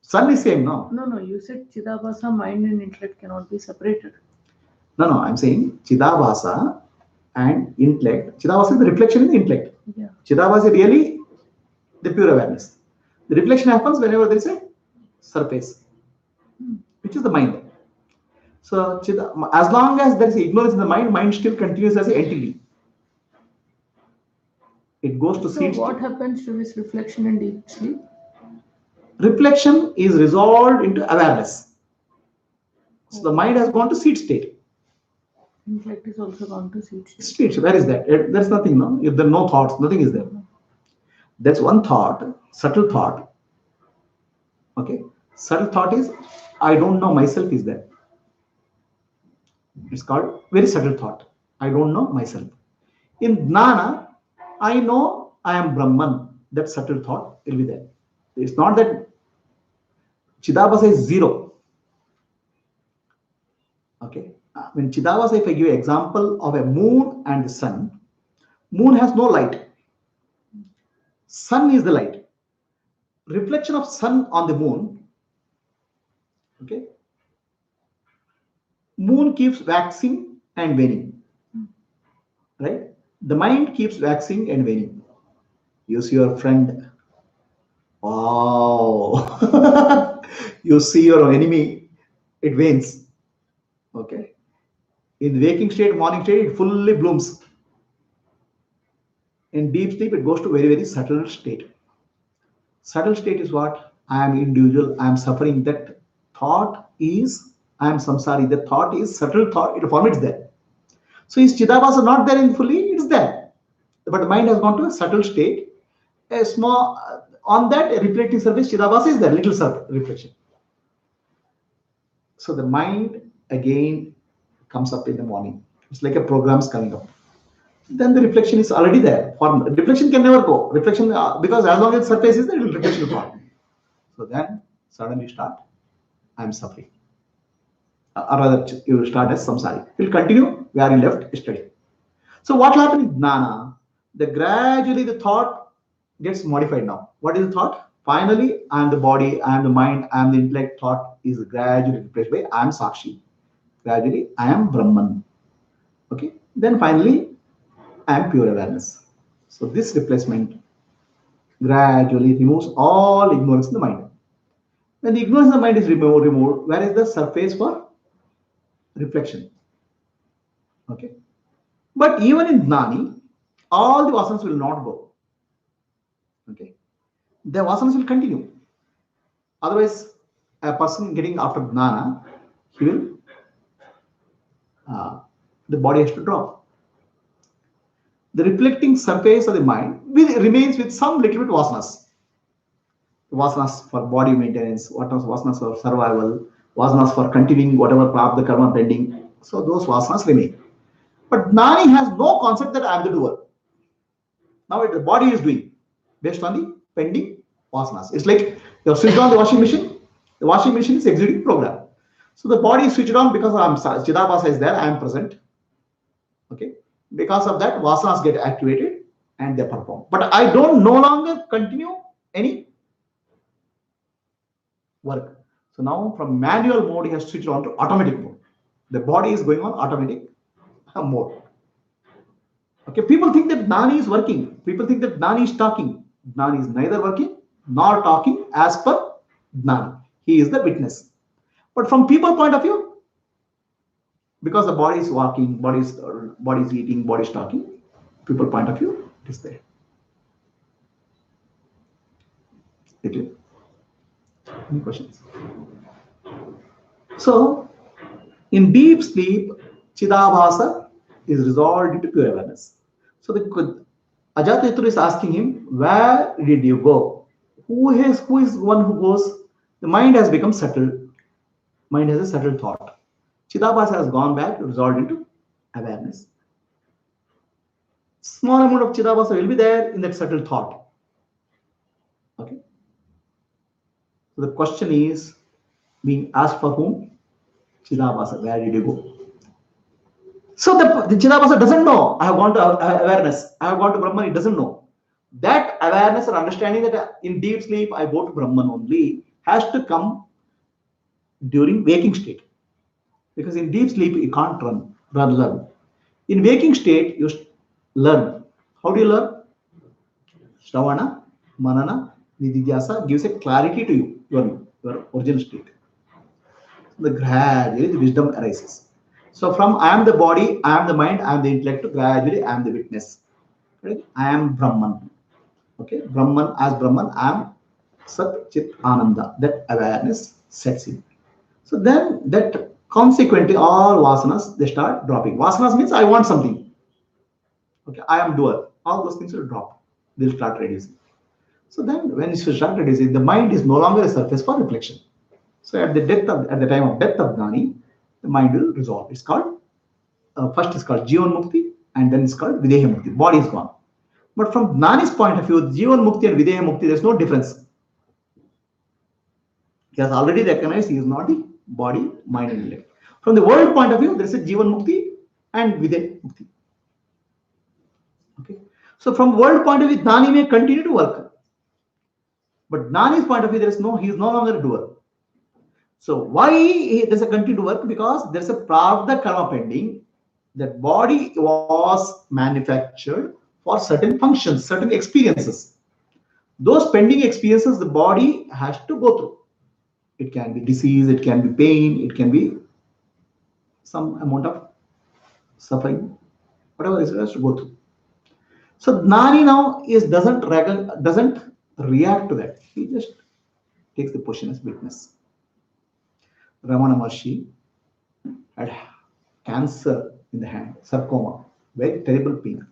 Sun is same, no? No, you said Chidabhasa, mind and intellect cannot be separated. No, I'm saying Chidabhasa and intellect. Chidabhasa is the reflection in the intellect. Yeah. Chidabhasa is really the pure awareness. The reflection happens whenever there is a surface, which is the mind. So as long as there is ignorance in the mind, mind still continues as an entity. It goes to seed. So what happens to this reflection in deep sleep? Reflection is resolved into awareness. So the mind has gone to seed state. Intellect is also gone to seed state. State, where is that? There's nothing, no? If there are no thoughts, nothing is there. That's one thought, subtle thought. Okay? Subtle thought is, I don't know myself is there. It's called very subtle thought. I don't know myself. In Jnana, I know I am Brahman. That subtle thought will be there. It's not that Chidabhasa is zero. Okay. When Chidabhasa, if I give an example of a moon and the sun, moon has no light. Sun is the light. Reflection of sun on the moon. Okay. Moon keeps waxing and waning. Right? The mind keeps waxing and waning. You see your friend. Wow. You see your enemy, it wanes. Okay. In waking state, morning state, it fully blooms. In deep sleep, it goes to very, very subtle state. Subtle state is what? I am individual, I am suffering. That thought is, I am samsari. The thought is subtle thought, it formats there. So is Chidabhasa not there in fully? It's there. But the mind has gone to a subtle state. A small, on that reflecting surface, Chidabhasa is there, little reflection. So the mind again comes up in the morning. It's like a program's coming up. Then the reflection is already there. Reflection can never go. Reflection, because as long as surface is there, it will reflection will fall. So then suddenly start, I am suffering. Or rather, you will start as samsari. You will continue where you left yesterday. So what will happen in Jnana? Gradually the thought gets modified now. What is the thought? Finally, I am the body, I am the mind, I am the intellect. Thought is gradually replaced by I am Sakshi. Gradually, I am Brahman. Okay. Then finally, I am pure awareness. So this replacement gradually removes all ignorance in the mind. When the ignorance in the mind is removed, where is the surface for reflection? Okay. But even in Jnani, all the vasanas will not go. Okay. The vasanas will continue. Otherwise, a person getting after Jnana, he will, the body has to drop. The reflecting surface of the mind remains with some little bit vasanas. Vasanas for body maintenance, vasanas for survival, vasanas for continuing whatever prabdha karma pending. So those vasanas remain. But Jnani has no concept that I am the doer. Now the body is doing based on the pending vasanas. It's like you have switched on the washing machine. The washing machine is executing program. So the body is switched on because Chidabhasa is there, I am present. Okay. Because of that, vasanas get activated and they perform. But I don't no longer continue any work. So now from manual mode, he has switched on to automatic mode. The body is going on automatic mode. Okay, people think that Jnani is working. People think that Jnani is talking. Jnani is neither working nor talking as per Jnani. He is the witness. But from people point of view, because the body is walking, body is eating, body is talking, people point of view, it is there. Any questions? So, in deep sleep, Chidabhasa is resolved into pure awareness. So the Ajatayatru is asking him, where did you go? Who is one who goes? The mind has become subtle. Mind has a subtle thought. Chidabhasa has gone back, resolved into awareness. Small amount of Chidabhasa will be there in that subtle thought. Okay. So the question is being asked for whom? Chidabhasa, where did you go? So the Chidabhasa doesn't know. I have gone to awareness. I have gone to Brahman. It doesn't know. That awareness or understanding that in deep sleep I go to Brahman only. has to come during waking state. Because in deep sleep, you can't learn. In waking state, you learn. How do you learn? Shravana, Manana, Nididhyasa gives a clarity to you, your original state. Gradually the wisdom arises. So from I am the body, I am the mind, I am the intellect, gradually I am the witness. Right? I am Brahman. Okay, Brahman as Brahman, I am Sat Chit Ananda. That awareness sets in. So then that consequently all vasanas they start dropping. Vasanas means I want something. Okay, I am doer. All those things will drop. They'll start reducing. So then when you start reducing, the mind is no longer a surface for reflection. So at the time of death of Gnani, the mind will resolve. It's called first is called Jivan Mukti, and then it's called Videha Mukti. Body is gone. But from Gnani's point of view, Jivan Mukti and Videha Mukti, there's no difference. He has already recognized he is not the body, mind, and intellect. From the world point of view, there is a Jivan Mukti and Videha Mukti. Okay. So from world point of view, Gnani may continue to work. But Gnani's point of view, he is no longer a doer. So why there's a continue to work? Because there's a prarabdha karma pending. That body was manufactured for certain functions, certain experiences. Those pending experiences the body has to go through. It can be disease, it can be pain, it can be some amount of suffering, whatever it has to go through. So Gnani now doesn't react to that. He just takes the position as witness. Ramana Maharshi had cancer in the hand, sarcoma, very terrible pain.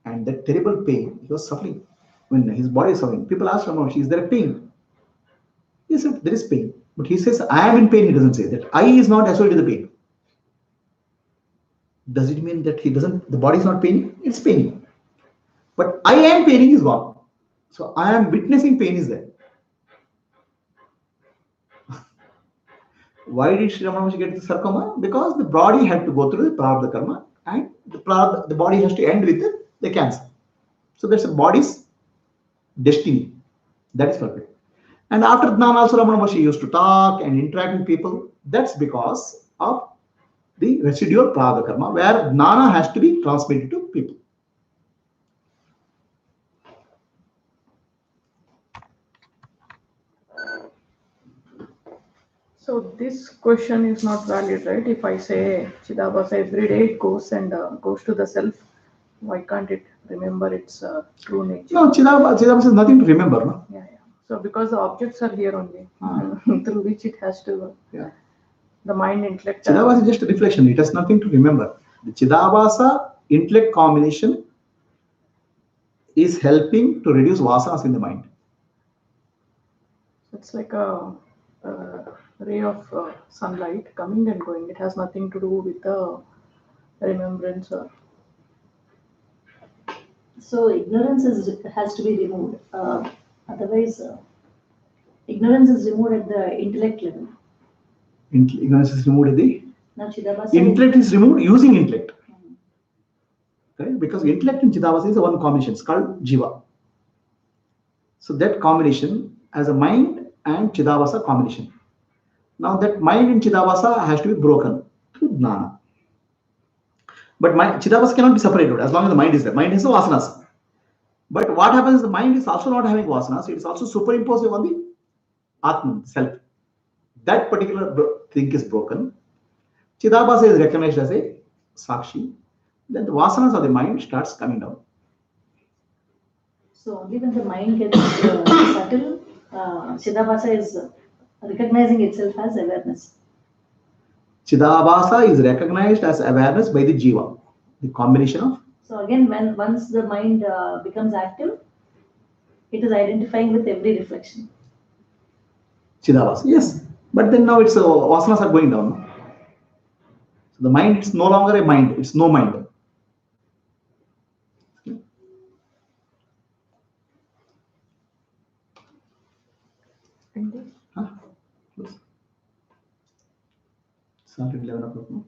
And that terrible pain, he was suffering. When his body is suffering, people asked Ramana Maharshi, is there a pain? He said, there is pain. But he says, I am in pain. He doesn't say that. I is not associated with the pain. Does it mean that the body is not paining? It's paining. But I am paining is gone. So I am witnessing pain is there. Why did Sri Ramana Maharshi get the sarcoma? Because the body had to go through the prarabdha karma, and the body has to end with the cancer. So that's the body's destiny. That is perfect. And after Gnana also Ramana Maharshi used to talk and interact with people. That's because of the residual prarabdha karma, where Gnana has to be transmitted to people. So this question is not valid, right? If I say Chidabhasa every day it goes and goes to the self, why can't it remember its true nature? No, Chidabhasa is nothing to remember. No? Yeah. So because the objects are here only, through which it has to, the mind, intellect. Chidabhasa is just a reflection. It has nothing to remember. The Chidabhasa intellect combination is helping to reduce vasanas in the mind. It's like a ray of sunlight coming and going. It has nothing to do with the remembrance. So ignorance has to be removed. Otherwise, ignorance is removed at the intellect level. Ignorance is removed at the Now Chidabhasa intellect is removed using intellect. Right? Because intellect and Chidabhasa is one combination. It's called Jiva. So that combination as a mind and Chidabhasa combination. Now that mind and Chidabhasa has to be broken through Gnana. But Chidabhasa cannot be separated as long as the mind is there. Mind has no vasanas. But what happens is the mind is also not having vasanas. It is also superimposed on the Atman, self. That particular thing is broken. Chidabhasa is recognized as a Sakshi. Then the vasanas of the mind starts coming down. So only when the mind gets subtle, Chidabhasa is recognizing itself as awareness. Chidabhasa is recognized as awareness by the Jiva. The combination of. So again, once the mind becomes active, it is identifying with every reflection. Chidabhasa, yes. But then now its vasanas are going down. So the mind is no longer a mind, it's no mind. Huh? It's already 11 o'clock now.